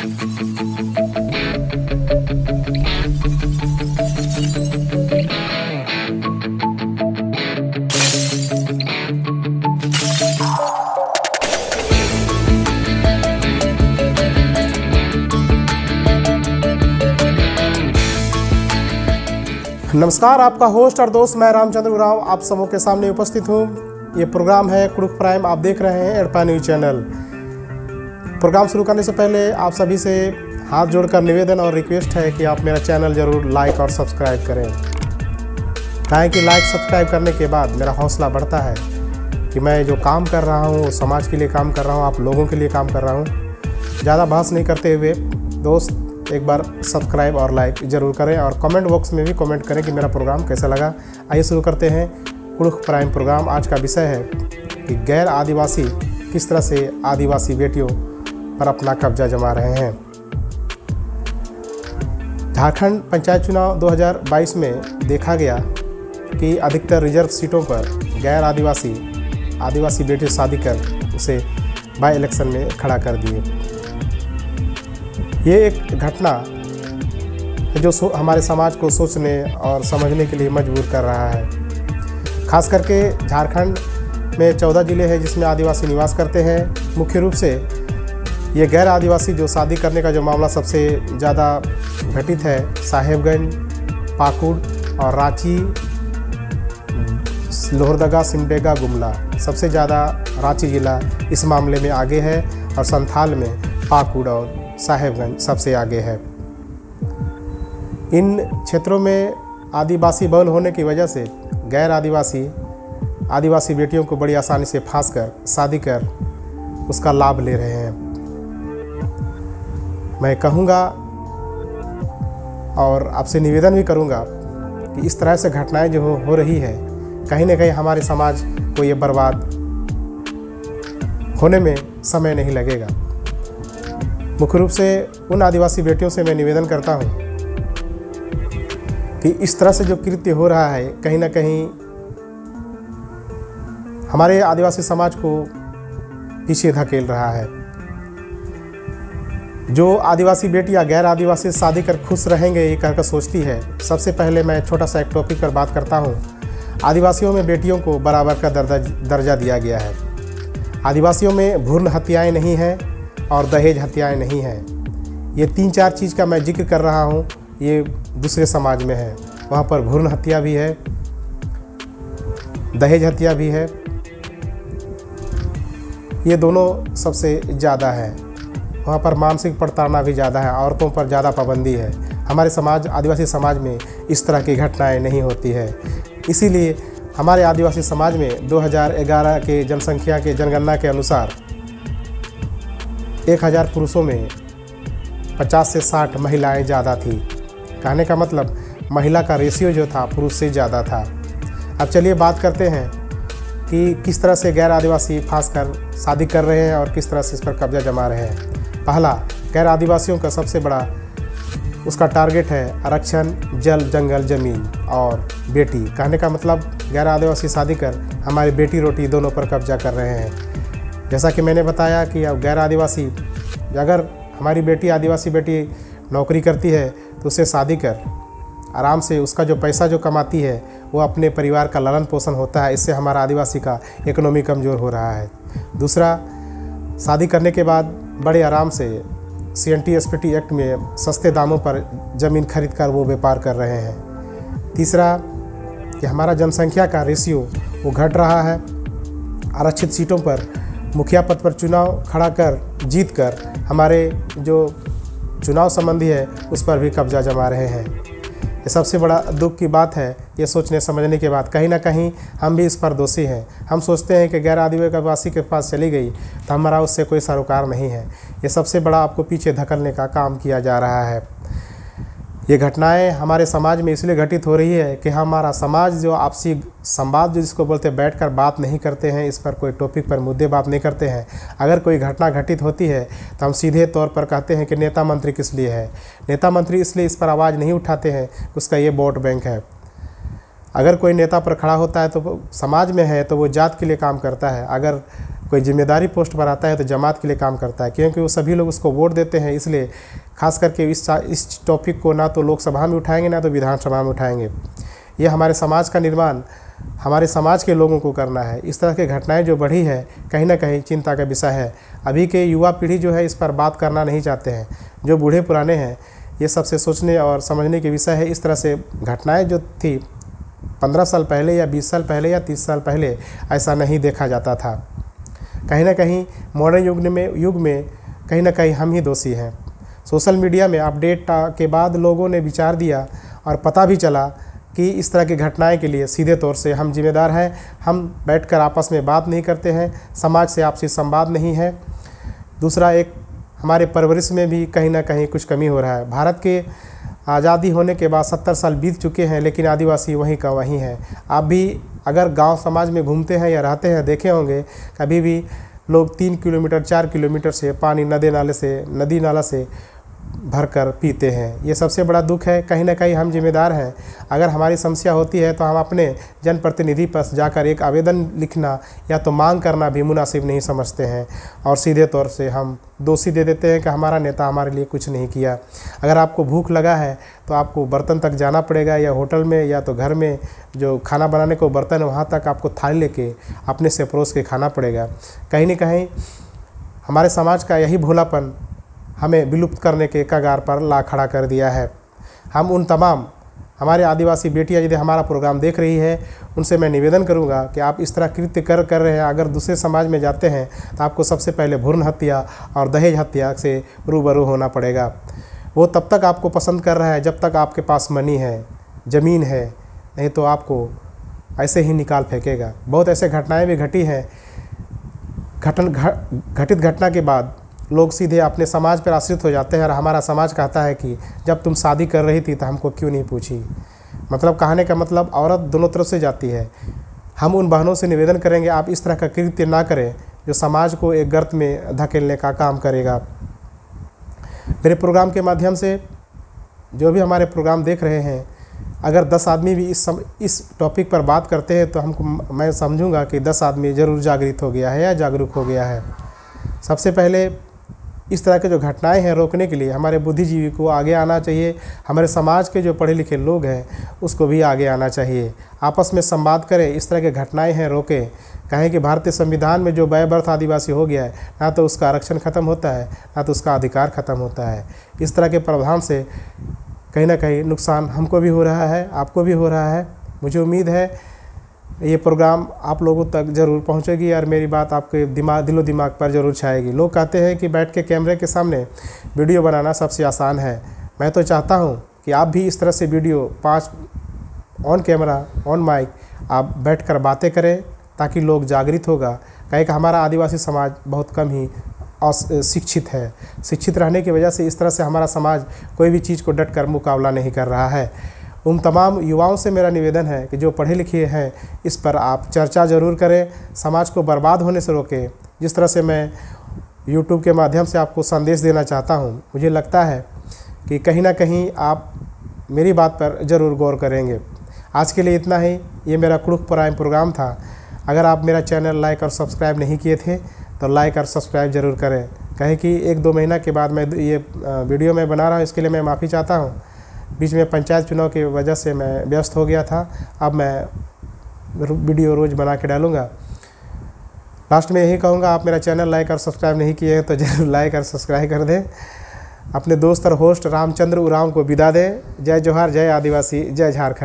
नमस्कार, आपका होस्ट और दोस्त मैं रामचंद्र उरांव आप सबों के सामने उपस्थित हूँ। ये प्रोग्राम है कुड़ुख प्राइम, आप देख रहे हैं एडपा न्यूज चैनल। प्रोग्राम शुरू करने से पहले आप सभी से हाथ जोड़कर निवेदन और रिक्वेस्ट है कि आप मेरा चैनल ज़रूर लाइक और सब्सक्राइब करें। काहे कि लाइक सब्सक्राइब करने के बाद मेरा हौसला बढ़ता है कि मैं जो काम कर रहा हूँ वो समाज के लिए काम कर रहा हूँ, आप लोगों के लिए काम कर रहा हूँ। ज़्यादा बहस नहीं करते हुए दोस्त एक बार सब्सक्राइब और लाइक ज़रूर करें और कमेंट बॉक्स में भी कमेंट करें कि मेरा प्रोग्राम कैसा लगा। आइए शुरू करते हैं कुड़ुख प्राइम प्रोग्राम। आज का विषय है कि गैर आदिवासी किस तरह से आदिवासी बेटियों पर अपना कब्जा जमा रहे हैं। झारखंड पंचायत चुनाव 2022 में देखा गया कि अधिकतर रिजर्व सीटों पर गैर आदिवासी बेटी शादी कर उसे बाई इलेक्शन में खड़ा कर दिए। ये एक घटना है जो हमारे समाज को सोचने और समझने के लिए मजबूर कर रहा है। खास करके झारखंड में 14 ज़िले हैं जिसमें आदिवासी निवास करते हैं। मुख्य रूप से ये गैर आदिवासी जो शादी करने का जो मामला सबसे ज़्यादा घटित है, साहेबगंज, पाकुड़ और रांची, लोहरदगा, सिमडेगा, गुमला, सबसे ज़्यादा रांची ज़िला इस मामले में आगे है और संथाल में पाकुड़ और साहेबगंज सबसे आगे है। इन क्षेत्रों में आदिवासी बहुल होने की वजह से गैर आदिवासी बेटियों को बड़ी आसानी से फांस कर शादी कर उसका लाभ ले रहे हैं। मैं कहूँगा और आपसे निवेदन भी करूँगा कि इस तरह से घटनाएं जो हो रही है, कहीं ना कहीं हमारे समाज को ये बर्बाद होने में समय नहीं लगेगा। मुख्य रूप से उन आदिवासी बेटियों से मैं निवेदन करता हूं कि इस तरह से जो कृत्य हो रहा है कहीं ना कहीं हमारे आदिवासी समाज को पीछे धकेल रहा है। जो आदिवासी बेटियां गैर आदिवासी से शादी कर खुश रहेंगे ये कहकर सोचती है। सबसे पहले मैं छोटा सा एक टॉपिक पर बात करता हूं। आदिवासियों में बेटियों को बराबर का दर्जा दिया गया है। आदिवासियों में भ्रूण हत्याएँ नहीं हैं और दहेज हत्याएं नहीं हैं। ये 3-4 चीज़ का मैं जिक्र कर रहा हूँ, ये दूसरे समाज में है। वहाँ पर भ्रूण हत्या भी है, दहेज हत्या भी है, ये दोनों सबसे ज़्यादा है। वहाँ पर मानसिक प्रताड़ना भी ज़्यादा है, औरतों पर ज़्यादा पाबंदी है। हमारे समाज आदिवासी समाज में इस तरह की घटनाएं नहीं होती है। इसीलिए हमारे आदिवासी समाज में 2011 के जनसंख्या के जनगणना के अनुसार 1000 पुरुषों में 50 से 60 महिलाएं ज़्यादा थी। कहने का मतलब महिला का रेशियो जो था पुरुष से ज़्यादा था। अब चलिए बात करते हैं कि किस तरह से गैर आदिवासी फांस कर शादी कर रहे हैं और किस तरह से इस पर कब्जा जमा रहे हैं। पहला, गैर आदिवासियों का सबसे बड़ा उसका टारगेट है आरक्षण, जल, जंगल, ज़मीन और बेटी। कहने का मतलब गैर आदिवासी शादी कर हमारी बेटी रोटी दोनों पर कब्जा कर रहे हैं। जैसा कि मैंने बताया कि अब गैर आदिवासी, अगर हमारी बेटी आदिवासी बेटी नौकरी करती है तो उसे शादी कर आराम से उसका जो पैसा जो कमाती है वो अपने परिवार का लालन पोषण होता है। इससे हमारा आदिवासी का इकोनॉमी कमज़ोर हो रहा है। दूसरा, शादी करने के बाद बड़े आराम से CNT-SPT एक्ट में सस्ते दामों पर ज़मीन खरीद कर वो व्यापार कर रहे हैं। तीसरा कि हमारा जनसंख्या का रेशियो वो घट रहा है। आरक्षित सीटों पर मुखिया पद पर चुनाव खड़ा कर जीत कर हमारे जो चुनाव संबंधी है उस पर भी कब्जा जमा रहे हैं। ये सबसे बड़ा दुख की बात है। ये सोचने समझने के बाद कहीं ना कहीं हम भी इस पर दोषी हैं। हम सोचते हैं कि गैर आदिवासी के पास चली गई तो हमारा उससे कोई सरोकार नहीं है। ये सबसे बड़ा आपको पीछे धकेलने का काम किया जा रहा है। ये घटनाएं हमारे समाज में इसलिए घटित हो रही है कि हमारा समाज जो आपसी संवाद जो जिसको बोलते हैं बैठकर बात नहीं करते हैं, इस पर कोई टॉपिक पर मुद्दे बात नहीं करते हैं। अगर कोई घटना घटित होती है तो हम सीधे तौर पर कहते हैं कि नेता मंत्री किस लिए है। नेता मंत्री इसलिए इस पर आवाज़ नहीं उठाते हैं, उसका ये वोट बैंक है। अगर कोई नेता पर खड़ा होता है तो वो समाज में है तो वो जात के लिए काम करता है। अगर कोई जिम्मेदारी पोस्ट पर आता है तो जमात के लिए काम करता है, क्योंकि वो सभी लोग उसको वोट देते हैं। इसलिए खास करके इस टॉपिक को ना तो लोकसभा में उठाएंगे ना तो विधानसभा में उठाएंगे। ये हमारे समाज का निर्माण हमारे समाज के लोगों को करना है। इस तरह की घटनाएं जो बढ़ी है कहीं ना कहीं चिंता का विषय है। अभी के युवा पीढ़ी जो है इस पर बात करना नहीं चाहते हैं। जो बूढ़े पुराने हैं ये सबसे सोचने और समझने के विषय है। इस तरह से घटनाएं जो थी 15 साल पहले या 20 साल पहले या 30 साल पहले ऐसा नहीं देखा जाता था। कहीं ना कहीं मॉडर्न युग में कहीं ना कहीं हम ही दोषी हैं। सोशल मीडिया में अपडेट के बाद लोगों ने विचार दिया और पता भी चला कि इस तरह की घटनाएं के लिए सीधे तौर से हम जिम्मेदार हैं। हम बैठकर आपस में बात नहीं करते हैं, समाज से आपसी संवाद नहीं है। दूसरा, एक हमारे परवरिश में भी कहीं ना कहीं कुछ कमी हो रहा है। भारत के आज़ादी होने के बाद 70 साल बीत चुके हैं, लेकिन आदिवासी वहीं का वहीं है। आप भी अगर गांव समाज में घूमते हैं या रहते हैं, देखे होंगे कभी भी लोग 3 किलोमीटर 4 किलोमीटर से पानी नदी नाला से भरकर पीते हैं। ये सबसे बड़ा दुख है। कहीं ना कहीं हम जिम्मेदार हैं। अगर हमारी समस्या होती है तो हम अपने जनप्रतिनिधि पास जाकर एक आवेदन लिखना या तो मांग करना भी मुनासिब नहीं समझते हैं, और सीधे तौर से हम दोषी दे देते हैं कि हमारा नेता हमारे लिए कुछ नहीं किया। अगर आपको भूख लगा है तो आपको बर्तन तक जाना पड़ेगा, या होटल में या तो घर में जो खाना बनाने को बर्तन है वहाँ तक आपको थाली लेके अपने से परोस के खाना पड़ेगा। कहीं ना कहीं हमारे समाज का यही भोलापन हमें विलुप्त करने के कगार पर ला खड़ा कर दिया है। हम उन तमाम हमारे आदिवासी बेटियां यदि हमारा प्रोग्राम देख रही है, उनसे मैं निवेदन करूंगा कि आप इस तरह कृत्य कर रहे हैं, अगर दूसरे समाज में जाते हैं तो आपको सबसे पहले भ्रूण हत्या और दहेज हत्या से रूबरू होना पड़ेगा। वो तब तक आपको पसंद कर रहा है जब तक आपके पास मनी है, ज़मीन है, नहीं तो आपको ऐसे ही निकाल फेंकेगा। बहुत ऐसे घटनाएँ भी घटी हैं। घटित घटना के बाद लोग सीधे अपने समाज पर आश्रित हो जाते हैं, और हमारा समाज कहता है कि जब तुम शादी कर रही थी तो हमको क्यों नहीं पूछी। मतलब कहने का मतलब औरत दोनों तरफ से जाती है। हम उन बहनों से निवेदन करेंगे आप इस तरह का कृत्य ना करें जो समाज को एक गर्त में धकेलने का काम करेगा। मेरे प्रोग्राम के माध्यम से जो भी हमारे प्रोग्राम देख रहे हैं, अगर 10 आदमी भी इस टॉपिक पर बात करते हैं तो मैं समझूंगा कि 10 आदमी ज़रूर जागृत हो गया है या जागरूक हो गया है। सबसे पहले इस तरह के जो घटनाएं हैं रोकने के लिए हमारे बुद्धिजीवी को आगे आना चाहिए। हमारे समाज के जो पढ़े लिखे लोग हैं उसको भी आगे आना चाहिए। आपस में संवाद करें, इस तरह के घटनाएं हैं रोकें। कहें कि भारतीय संविधान में जो बाय बर्थ आदिवासी हो गया है, ना तो उसका आरक्षण ख़त्म होता है ना तो उसका अधिकार ख़त्म होता है। इस तरह के प्रावधान से कहीं ना कहीं नुकसान हमको भी हो रहा है, आपको भी हो रहा है। मुझे उम्मीद है ये प्रोग्राम आप लोगों तक ज़रूर पहुंचेगी और मेरी बात आपके दिलो दिमाग पर ज़रूर छाएगी। लोग कहते हैं कि बैठ के कैमरे के सामने वीडियो बनाना सबसे आसान है। मैं तो चाहता हूं कि आप भी इस तरह से video 5 on camera on mic आप बैठकर बातें करें, ताकि लोग जागृत होगा। कहें कि हमारा आदिवासी समाज बहुत कम ही शिक्षित है। शिक्षित रहने की वजह से इस तरह से हमारा समाज कोई भी चीज़ को डट कर मुकाबला नहीं कर रहा है। उन तमाम युवाओं से मेरा निवेदन है कि जो पढ़े लिखे हैं इस पर आप चर्चा ज़रूर करें, समाज को बर्बाद होने से रोकें। जिस तरह से मैं YouTube के माध्यम से आपको संदेश देना चाहता हूं, मुझे लगता है कि कहीं ना कहीं आप मेरी बात पर ज़रूर गौर करेंगे। आज के लिए इतना ही। ये मेरा कुड़ुख प्राइम प्रोग्राम था। अगर आप मेरा चैनल लाइक और सब्सक्राइब नहीं किए थे तो लाइक और सब्सक्राइब ज़रूर करें। कहें कि 1-2 महीना के बाद मैं ये वीडियो में बना रहा हूँ, इसके लिए मैं माफ़ी चाहता हूँ। बीच में पंचायत चुनाव की वजह से मैं व्यस्त हो गया था। अब मैं वीडियो रोज़ बना के डालूँगा। लास्ट में यही कहूँगा, आप मेरा चैनल लाइक और सब्सक्राइब नहीं किए हैं तो ज़रूर लाइक और सब्सक्राइब कर दें। अपने दोस्त और होस्ट रामचंद्र उरांव को विदा दें। जय जोहार, जय आदिवासी, जय झारखंड।